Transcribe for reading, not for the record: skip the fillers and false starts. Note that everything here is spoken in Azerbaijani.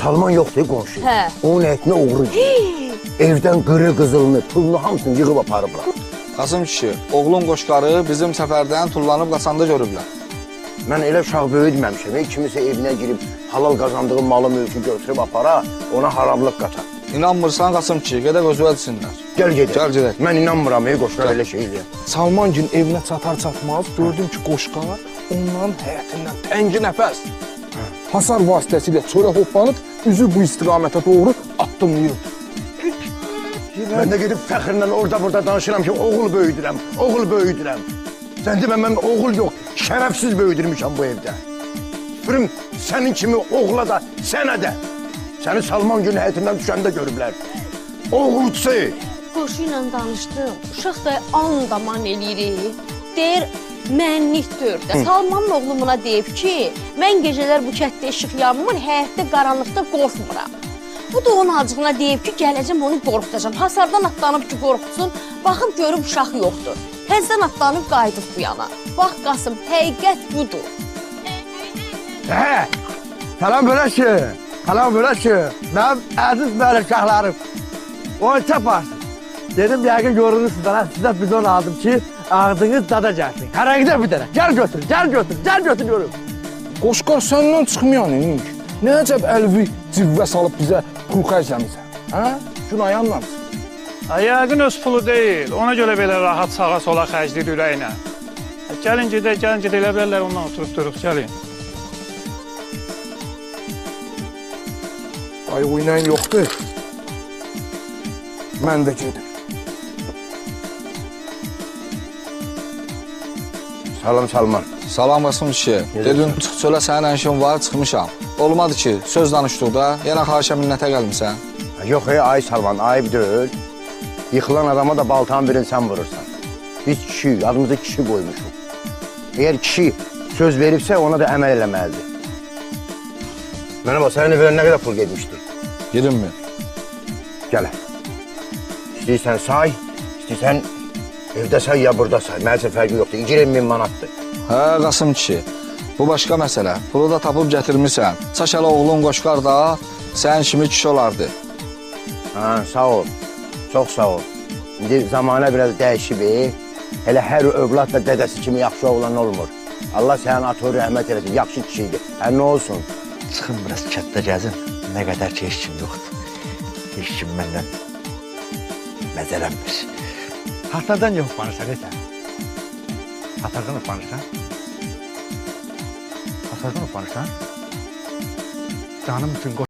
Salman yoxdur qonşu. Hə. Onun ətinə uğru. Evdən qırı qızılını, pulunu hamısını yığıb aparıblar. Qasım kişi, oğlun qoşqarı bizim səfərdən tullanıb qaçanda görüblər. Mən elə uşaq böyüdməmişəm. Kimisə evinə girib halal qazandığı malı mülkü götürüb apara, ona harablıq qatar. İnanmırsan Qasım kişi, gedək özü etsinlər. Gəl gedək. Gəl gedək. Mən inanmıram, qoşqar elə şey eləyəm. Salman gün evinə çatar-çatmaz gördüm ki, qoşqar onların həyətindən təngi nəfəs. Hasar vasitəsilə çölə hoplanıb, üzü bu istiqamətə doğru addımlayırdı. Mən də gedib fəxrlə orada-burada danışıram ki, oğul böyüdürəm, oğul böyüdürəm. Sən demə, mən oğul yox, şərəfsiz böyüdürmüşəm bu evdə. Fırım, sənin kimi oğula da, sənə də. Səni Salman günü həyətindən düşəndə görüblər. Oğulçu! Qoşu ilə danışdım. Uşaq da andaman eləyirik. Deyir, mənlikdir də. Salmanın oğlu buna deyib ki, mən gecələr bu kətdə işıq yanmır, həyətdə qaranlıqda qorxmuram. Bu da onun acığına deyib ki, gələcəm onu qorxutacam. Hasardan atlanıb ki, qorxutsun, baxıb görüb uşaq yoxdur. Həzdən atlanıb qayıdıb bu yana. Bax Qasım, həqiqət budur. Hə, salam böləşi, salam böləşi. Mənim əziz mələkəhlərim. Onu çaparsın. Dedim, yəqin görünürsünüz bana, sizə bizon aldım ki, ağzınız dada gəlsin. Hərəkdə bir dənə, gəl götür, gəl götür, gəl götür görüm. Qoşqar səndən çıxmayan inik. Nə əcəb əlvi civvə salıb bizə pul xərcləmirsən, hə? Gün ayanlansın. Yəqin öz pulu deyil, ona görə belə rahat sağa sola xərcləyir ürəyinə. Gəlin gedək elə bilərlər, ondan oturub duruq, gəlin. Ay oynayan yoxdur. Mən də gedim. Salam Salman. Salam Qasım kişi, dedim çıx çölə sənin işin var, çıxmışam. Olmadı ki, söz danışdıqda, yenə xahişə minnətə gəlmişsən. Yox, ay Salman, ayıb deyil. Yıxılan adama da baltanın birini sən vurursan. Biz kişi, adımıza kişi qoymuşuq. Eğer kişi söz veribsə, ona da əməl eləməlidir. Mənə bax, sənin evə nə qədər pul getmişdir? 20 min. Gələ. İstəyirsən say, istəyirsən evdə say ya burada say. Mənim üçün fərqi yoxdur. 20 min manatdır. Hə Qasım kişi, bu başqa məsələ. Pulu da tapıb gətirmirsən. Saşalı oğlun qoşqar da sənin kimi kişi olardı. Ha, sağ ol. Çox sağ ol. İndi zamana biraz dəyişib. Elə hər övlad da dədəsi kimi yaxşı oğlan olmur. Allah sənin atı rəhmət eləsin. Yaxşı kişiydi. Hər nə olsun? Çıxın biraz kətdə gəzin, nə qədər ki, heç kim yoxdur. Heç kim məndən məzələnmir. Hasardan yox banırsan, sən? Hasardan yox banırsan? Hasardan yox banırsan? Canım üçün